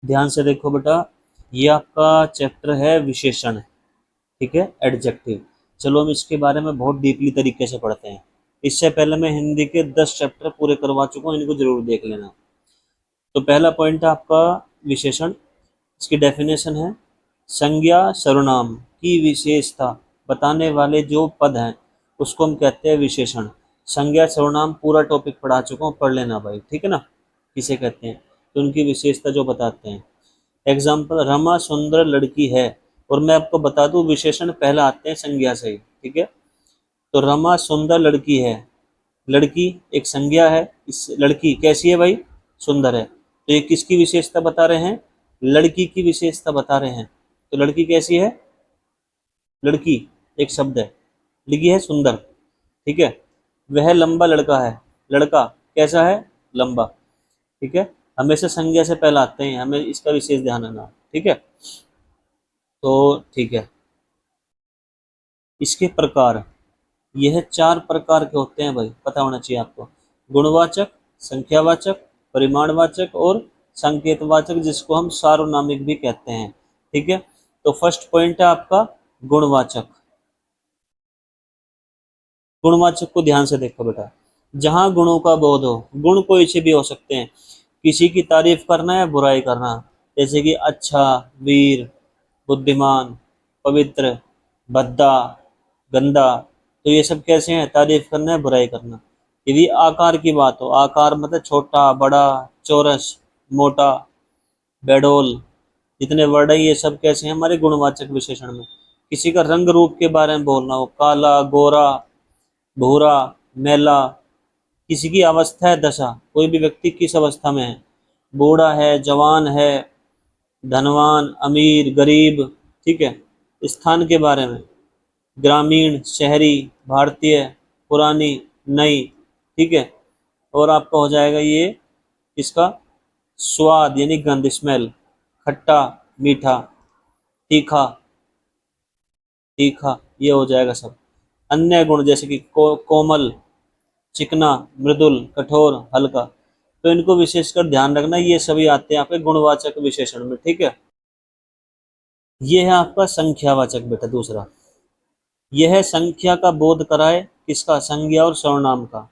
ध्यान से देखो बेटा, ये आपका चैप्टर है विशेषण, ठीक है, एडजेक्टिव। चलो हम इसके बारे में बहुत डीपली तरीके से पढ़ते हैं। इससे पहले मैं हिंदी के 10 चैप्टर पूरे करवा चुका हूँ, इनको जरूर देख लेना। तो पहला पॉइंट है आपका विशेषण। इसकी डेफिनेशन है संज्ञा सर्वनाम की विशेषता बताने वाले जो पद हैं उसको हम कहते हैं विशेषण। संज्ञा सर्वनाम पूरा टॉपिक पढ़ा चुका हूँ, पढ़ लेना भाई, ठीक है ना। किसे कहते हैं, तो उनकी विशेषता जो बताते हैं। एग्जाम्पल, रमा सुंदर लड़की है। और मैं आपको बता दूं विशेषण पहला आते हैं संज्ञा से ही, ठीक है। तो रमा सुंदर लड़की है, लड़की एक संज्ञा है। इस लड़की कैसी है भाई, सुंदर है। तो ये किसकी विशेषता बता रहे हैं, लड़की की विशेषता बता रहे हैं। तो लड़की कैसी है, लड़की एक शब्द है, लड़की है सुंदर, ठीक है। वह लंबा लड़का है, लड़का कैसा है, लंबा, ठीक है। हमेशा संज्ञा से पहले आते हैं, हमें इसका विशेष ध्यान रखना, ठीक है। तो ठीक है, इसके प्रकार, यह 4 प्रकार के होते हैं भाई, पता होना चाहिए आपको। गुणवाचक, संख्यावाचक, परिमाणवाचक और संकेतवाचक, जिसको हम सार्वनामिक भी कहते हैं, ठीक है। तो फर्स्ट पॉइंट है आपका गुणवाचक। गुणवाचक को ध्यान से देखो बेटा, जहां गुणों का बोध हो, गुण कोई से भी हो सकते हैं, किसी की तारीफ करना या बुराई करना, जैसे कि अच्छा, वीर, बुद्धिमान, पवित्र, भद्दा, गंदा। तो ये सब कैसे हैं, तारीफ करना है, बुराई करना। यदि आकार की बात हो, आकार मतलब छोटा, बड़ा, चौरस, मोटा, बेडोल, जितने वर्ड है ये सब कैसे हैं हमारे गुणवाचक विशेषण में। किसी का रंग रूप के बारे में बोलना हो, काला, गोरा, भूरा, मैला। किसी की अवस्था है, दशा, कोई भी व्यक्ति किस अवस्था में है, बूढ़ा है, जवान है, धनवान, अमीर, गरीब, ठीक है। स्थान के बारे में, ग्रामीण, शहरी, भारतीय, पुरानी, नई, ठीक है। और आपका हो जाएगा ये इसका स्वाद यानी गंध, स्मेल, खट्टा, मीठा, तीखा, तीखा, ये हो जाएगा सब। अन्य गुण जैसे कि कोमल, चिकना, मृदुल, कठोर, हल्का। तो इनको विशेषकर ध्यान रखना, ये सभी आते हैं आपके गुणवाचक विशेषण में, ठीक है। ये है आपका संख्यावाचक बेटा दूसरा। यह संख्या का बोध कराए, किसका, संज्ञा और सर्वनाम का।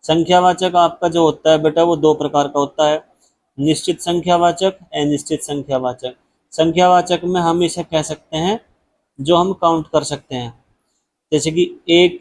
संख्यावाचक आपका जो होता है बेटा वो 2 प्रकार का होता है, निश्चित संख्यावाचक, अनिश्चित संख्यावाचक। संख्यावाचक में हम इसे कह सकते हैं जो हम काउंट कर सकते हैं, जैसे कि एक,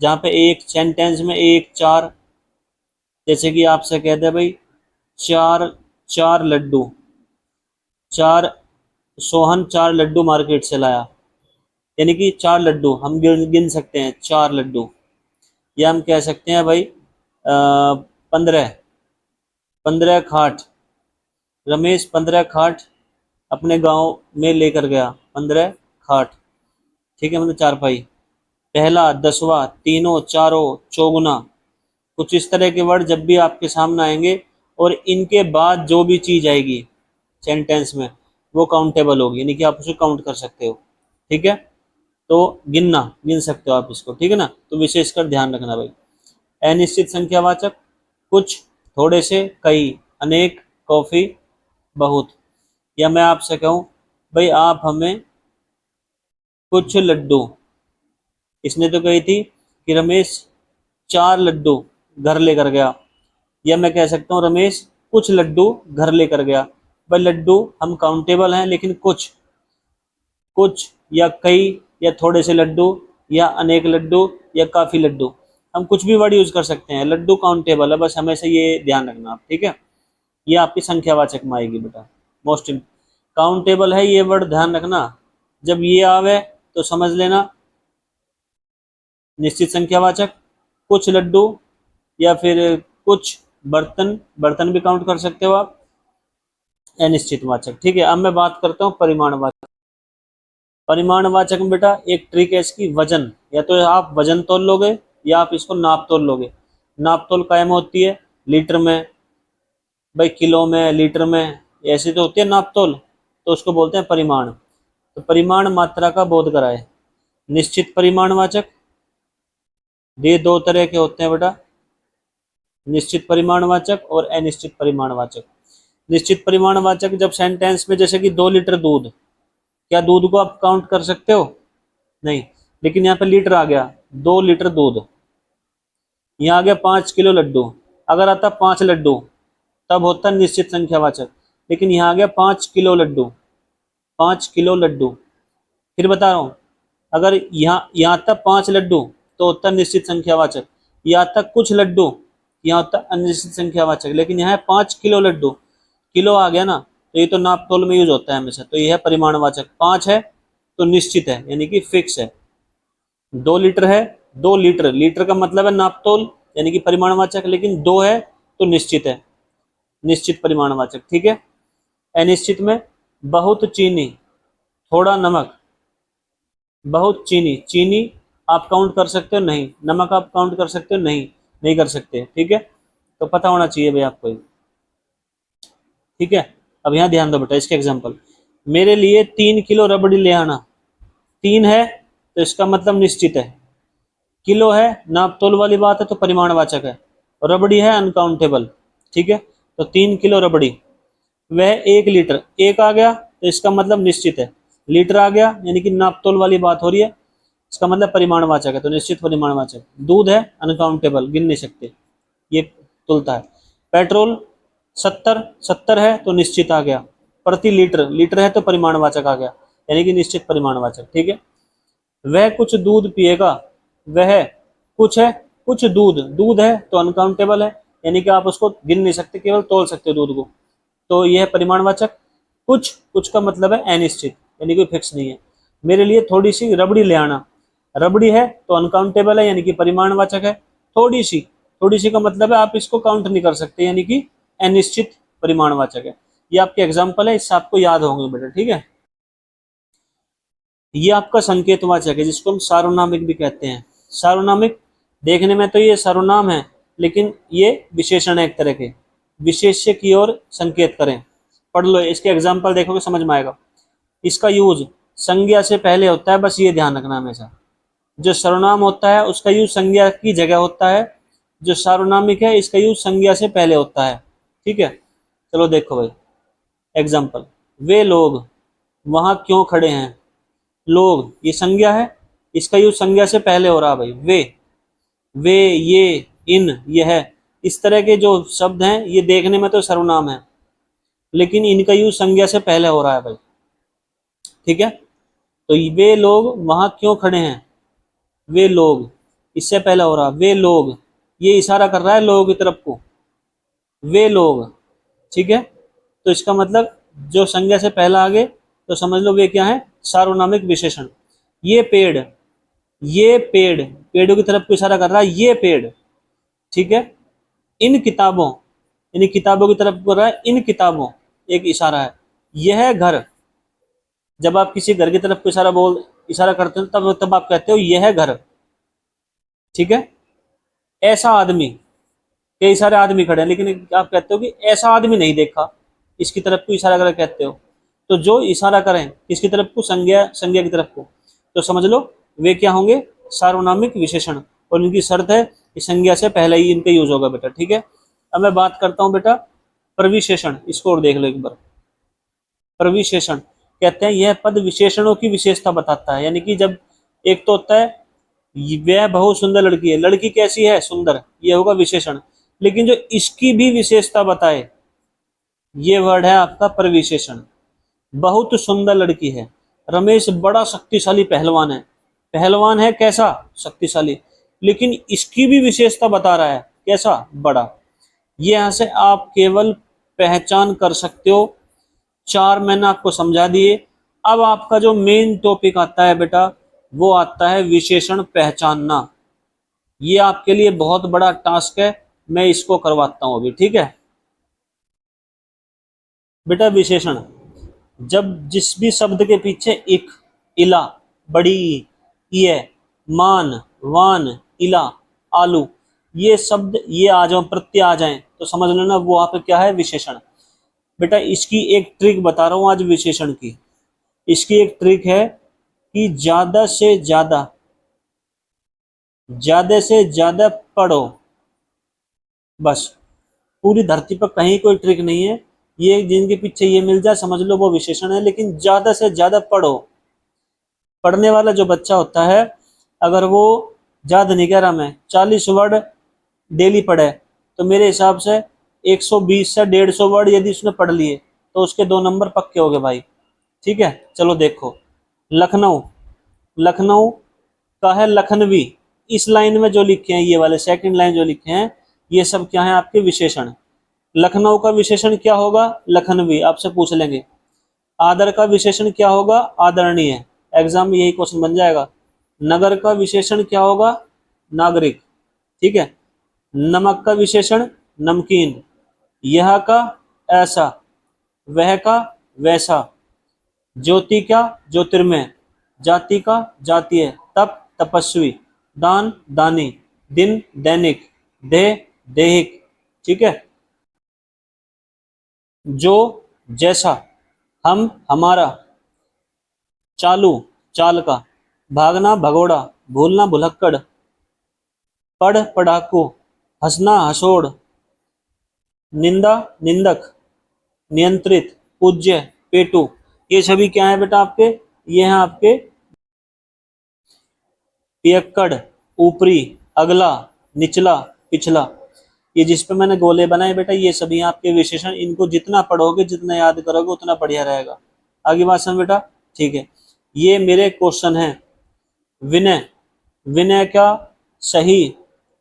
जहाँ पे एक सेंटेंस में एक, चार। जैसे कि आपसे कह दे भाई चार, चार लड्डू, चार, सोहन 4 लड्डू मार्केट से लाया, यानी कि 4 लड्डू हम गिन सकते हैं, 4 लड्डू। या हम कह सकते हैं भाई 15, 15 खाट, रमेश 15 खाट अपने गांव में लेकर गया, 15 खाट, ठीक है, मतलब चारपाई। पहला, दसवां, तीनों, चारों, चौगुना। कुछ इस तरह के वर्ड जब भी आपके सामने आएंगे और इनके बाद जो भी चीज आएगी सेंटेंस में वो काउंटेबल होगी, यानी कि आप उसे काउंट कर सकते हो, ठीक है। तो गिनना, गिन सकते हो आप इसको, ठीक है ना। तो विशेषकर ध्यान रखना भाई। अनिश्चित संख्यावाचक, कुछ, थोड़े से, कई, अनेक, कॉफी, बहुत। या मैं आपसे कहूं भाई आप हमें कुछ लड्डू, इसने तो कही थी कि रमेश 4 लड्डू घर लेकर गया। या मैं कह सकता हूँ रमेश कुछ लड्डू घर लेकर गया। भाई लड्डू हम काउंटेबल हैं, लेकिन कुछ, कुछ या कई या थोड़े से लड्डू या अनेक लड्डू या काफी लड्डू, हम कुछ भी वर्ड यूज कर सकते हैं, लड्डू काउंटेबल है, बस हमेशा ये ध्यान रखना आप, ठीक है। ये आपकी संख्यावाचक में आएगी बेटा, मोस्ट काउंटेबल है ये वर्ड, ध्यान रखना। जब ये आवे तो समझ लेना निश्चित संख्यावाचक, कुछ लड्डू या फिर कुछ बर्तन, बर्तन भी काउंट कर सकते हो आप, अनिश्चित वाचक, ठीक है। अब मैं बात करता हूँ परिमाणवाचक। परिमाणवाचक में बेटा एक ट्रिक है इसकी, वजन, या तो आप वजन तोल लोगे या आप इसको नाप तोल लोगे। नाप तोल कायम होती है लीटर में, भाई किलो में, लीटर में, ऐसे तो होती है नाप तोल, तो उसको बोलते हैं परिमाण। तो परिमाण मात्रा का बोध कराए। निश्चित परिमाणवाचक, ये 2 तरह के होते हैं बेटा, निश्चित परिमाणवाचक और अनिश्चित परिमाणवाचक। निश्चित परिमाणवाचक जब सेंटेंस में जैसे कि 2 लीटर दूध, क्या दूध को आप काउंट कर सकते हो? नहीं, लेकिन यहाँ पे लीटर आ गया, 2 लीटर दूध। यहाँ आ गया 5 किलो लड्डू, अगर आता 5 लड्डू तब होता निश्चित संख्यावाचक, लेकिन यहाँ आ गया 5 किलो लड्डू, 5 किलो लड्डू। फिर बता रहा हूँ, अगर यहाँ आता 5 लड्डू तो होता निश्चित संख्यावाचक, यहाँ आता कुछ लड्डू, यहाँ होता अनिश्चित संख्यावाचक, लेकिन यहाँ है 5 किलो लड्डू, किलो आ गया ना, तो ये तो नाप तोल में यूज होता है हमेशा, तो ये है परिमाणवाचक। 5 है तो निश्चित है, यानी कि फिक्स है। 2 लीटर है, 2 लीटर, लीटर का मतलब है नाप तोल यानी कि परिमाणवाचक, लेकिन 2 है तो निश्चित है, निश्चित परिमाणवाचक। ठीक है। अनिश्चित में बहुत चीनी, थोड़ा नमक, बहुत चीनी, चीनी आप काउंट कर सकते हो? नहीं। नमक आप काउंट कर सकते हो? नहीं, नहीं कर सकते। ठीक है, तो पता होना चाहिए भाई आपको। ठीक है, अब यहाँ ध्यान दो बेटा, इसके एग्जांपल, मेरे लिए 3 किलो रबड़ी ले आना। 3 है तो इसका मतलब निश्चित है, किलो है नाप तोल वाली बात है तो परिमाणवाचक है, और रबड़ी है अनकाउंटेबल। ठीक है, तो 3 किलो रबड़ी। वह 1 लीटर, एक आ गया तो इसका मतलब निश्चित है, लीटर आ गया यानी कि नाप तोल वाली बात हो रही है, इसका मतलब परिमाणवाचक है, तो निश्चित परिमाणवाचक। दूध है अनकाउंटेबल, गिन नहीं सकते, ये तुलता है। पेट्रोल 70, 70 है तो निश्चित आ गया, प्रति लीटर, लीटर है तो परिमाणवाचक आ गया, यानी कि निश्चित परिमाणवाचक। ठीक है। वह कुछ दूध पिएगा, वह कुछ है, कुछ दूध, दूध है तो अनकाउंटेबल है, यानी कि आप उसको गिन नहीं सकते, केवल तोल सकते हो दूध को, तो यह है परिमाणवाचक। कुछ, कुछ का मतलब है अनिश्चित, यानी कोई फिक्स नहीं है। मेरे लिए थोड़ी सी रबड़ी ले आना, रबड़ी है तो अनकाउंटेबल है, यानी कि परिमाणवाचक है। थोड़ी सी, थोड़ी सी का मतलब है आप इसको काउंट नहीं कर सकते, यानी कि अनिश्चित परिमाणवाचक है। ये आपके एग्जाम्पल है, इससे आपको याद होंगे बेटा। ठीक है, ये आपका संकेतवाचक है, जिसको हम सार्वनामिक भी कहते हैं। सार्वनामिक देखने में तो ये सर्वनाम है, लेकिन ये विशेषण है एक तरह के, विशेष्य की ओर संकेत करें। पढ़ लो, इसके एग्जाम्पल देखोगे समझ में आएगा। इसका यूज संज्ञा से पहले होता है, बस ये ध्यान रखना हमेशा। जो सर्वनाम होता है उसका यूज संज्ञा की जगह होता है, जो सार्वनामिक है इसका यूज संज्ञा से पहले होता है। ठीक है, चलो देखो भाई एग्जाम्पल। वे लोग वहां क्यों खड़े हैं? लोग ये संज्ञा है, इसका यूज संज्ञा से पहले हो रहा है भाई। वे, ये, इन, यह, इस तरह के जो शब्द हैं ये देखने में तो सर्वनाम है, लेकिन इनका यूज संज्ञा से पहले हो रहा है भाई। ठीक है, तो वे लोग वहां क्यों खड़े हैं, वे लोग इससे पहले हो रहा, वे लोग, ये इशारा कर रहा है लोगों की तरफ को, वे लोग। ठीक है, तो इसका मतलब जो संज्ञा से पहला आगे तो समझ लो वे क्या है, सार्वनामिक विशेषण। ये पेड़, ये पेड़, पेड़ों की तरफ को इशारा कर रहा है, ये पेड़। ठीक है, इन किताबों, इन किताबों की तरफ कर रहा है, इन किताबों, एक इशारा है। यह घर, जब आप किसी घर की तरफ को इशारा करते हो तब आप कहते हो यह घर। ठीक है, ऐसा आदमी, कई सारे आदमी खड़े हैं, लेकिन आप कहते हो कि ऐसा आदमी नहीं देखा, इसकी तरफ को इशारा कर कहते हो। तो जो इशारा करें किसकी तरफ को, संज्ञा, संज्ञा की तरफ को, तो समझ लो वे क्या होंगे, सार्वनामिक विशेषण, और इनकी शर्त है कि संज्ञा से पहले ही इनका यूज होगा बेटा। ठीक है, अब मैं बात करता हूं बेटा प्रविशेषण, इसको और देख लो एक बार। प्रविशेषण कहते हैं यह पद विशेषणों की विशेषता बताता है, यानी कि जब एक तो होता है वह बहुत सुंदर लड़की है, लड़की कैसी है, सुंदर, ये होगा विशेषण, लेकिन जो इसकी भी विशेषता बताए ये वर्ड है आपका प्रविशेषण। बहुत सुंदर लड़की है, रमेश बड़ा शक्तिशाली पहलवान है, पहलवान है कैसा, शक्तिशाली, लेकिन इसकी भी विशेषता बता रहा है कैसा, बड़ा। ये यहां से आप केवल पहचान कर सकते हो। 4 मैंने आपको समझा दिए। अब आपका जो मेन टॉपिक आता है बेटा वो आता है विशेषण पहचानना। ये आपके लिए बहुत बड़ा टास्क है, मैं इसको करवाता हूं अभी। ठीक है बेटा, विशेषण जब जिस भी शब्द के पीछे इक, इला, बड़ी, ये, मान, वान, इला, आलू, ये शब्द ये आ जाओ, प्रत्यय आ जाएं तो समझ लेना वो आप क्या है, विशेषण। बेटा इसकी एक ट्रिक बता रहा हूं आज विशेषण की। इसकी एक ट्रिक है कि ज्यादा से ज्यादा पढ़ो, बस। पूरी धरती पर कहीं कोई ट्रिक नहीं है, ये जिनके पीछे ये मिल जाए समझ लो वो विशेषण है। लेकिन ज्यादा से ज्यादा पढ़ो। पढ़ने वाला जो बच्चा होता है, अगर वो याद नहीं कह रहा मैं 40 वर्ड डेली पढ़े, तो मेरे हिसाब से 120 से 150 वर्ड यदि उसने पढ़ लिए तो उसके 2 नंबर पक्के हो गए भाई। ठीक है, चलो देखो। लखनऊ, लखनऊ का है लखनवी। इस लाइन में जो लिखे हैं, ये वाले सेकंड लाइन जो लिखे हैं, ये सब क्या है आपके विशेषण। लखनऊ का विशेषण क्या होगा? लखनवी, आपसे पूछ लेंगे। आदर का विशेषण क्या होगा? आदरणीय। एग्जाम में यही क्वेश्चन बन जाएगा। नगर का विशेषण क्या होगा? नागरिक। ठीक है। नमक का विशेषण नमकीन। यह का ऐसा, वह का वैसा। ज्योति का ज्योतिर्मय। जाति का जातीय। तप तपस्वी। दान दानी। दिन दैनिक। देह देहिक। ठीक है। जो जैसा। हम हमारा। चालू चाल का। भागना भगोड़ा। भूलना भुलक्कड़। पढ़ पढ़ाकू। हंसना हंसोड़। निंदा निंदक। नियंत्रित पूज्य पेटू। ये सभी क्या है बेटा आपके? ये हैं आपके पियक्कड़, ऊपरी, अगला, निचला, पिछला। ये जिस पे मैंने गोले बनाए बेटा, ये सभी आपके विशेषण। इनको जितना पढ़ोगे, जितना याद करोगे, उतना बढ़िया रहेगा। आगे बात समझ बेटा। ठीक है। ये मेरे क्वेश्चन हैं। विनय, विनय का सही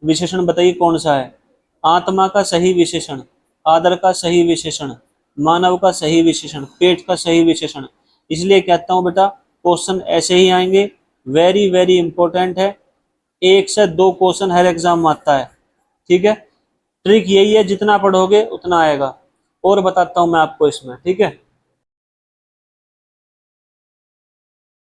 विशेषण बताइए कौन सा है? आत्मा का सही विशेषण। आदर का सही विशेषण। मानव का सही विशेषण। पेट का सही विशेषण। इसलिए कहता हूं बेटा, क्वेश्चन ऐसे ही आएंगे। वेरी वेरी इंपॉर्टेंट है। 1 से 2 क्वेश्चन हर एग्जाम में आता है। ठीक है। ट्रिक यही है, जितना पढ़ोगे उतना आएगा। और बताता हूं मैं आपको इसमें। ठीक है।